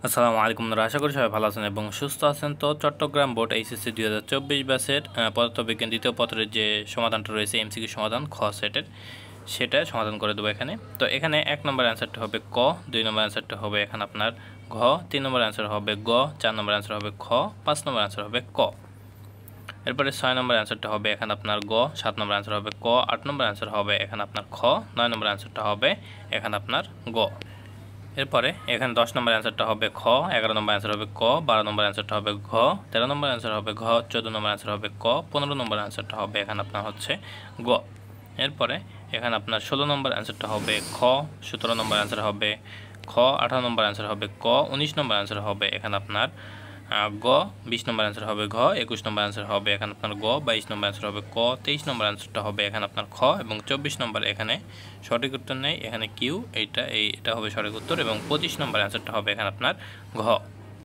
আসসালামু আলাইকুম বন্ধুরা, আশা করি সবাই ভালো আছেন এবং সুস্থ আছেন। তো চট্টগ্রাম বোর্ড এইচএসসি 2024 ব্যাচের পদার্থবিজ্ঞান দ্বিতীয় পত্রের যে সমাধানটা রয়েছে এমসিকিউ সমাধান খ সেটের, সেটা সমাধান করে দেবো এখানে। তো এখানে 1 নম্বর অ্যান্সারটা হবে ক, 2 নম্বর অ্যান্সারটা হবে এখানে আপনার ঘ, 3 নম্বর অ্যান্সার হবে গ, 4 নম্বর অ্যান্সার হবে খ, 5 নম্বর অ্যান্সার হবে ক। এরপরে 6 নম্বর অ্যান্সারটা হবে এখানে আপনার গ, 7 নম্বর অ্যান্সার হবে ক, 8 নম্বর অ্যান্সার হবে এখানে আপনার খ, 9 নম্বর অ্যান্সারটা হবে এখানে আপনার গ। এরপরে এখানে 10 নম্বর অ্যান্সারটা হবে খ, 11 নম্বর অ্যান্সার হবে ক, 12 নম্বর অ্যান্সারটা হবে ঘ, 13 নম্বর অ্যান্সার হবে ঘ, 14 নম্বর অ্যান্সার হবে ক, 15 নম্বর অ্যান্সারটা হবে এখানে আপনার হচ্ছে গ। এরপরে এখানে আপনার 16 নম্বর অ্যান্সারটা হবে খ, 17 নম্বর অ্যান্সার হবে খ, 18 নম্বর অ্যান্সার হবে ক, 19 নম্বর অ্যান্সার হবে এখানে আপনার গ, 20 নম্বর অ্যান্সার হবে ঘ, 21 নম্বর অ্যান্সার হবে এখানে আপনার গ, 22 নম্বর অ্যান্সার হবে ক, 23 নম্বর অ্যান্সারটা হবে এখানে আপনার খ এবং 24 নম্বর এখানে সঠিক উত্তর নেই, এখানে কিউ, এটা হবে সঠিক উত্তর এবং 25 নম্বর অ্যান্সারটা হবে এখানে আপনার ঘ।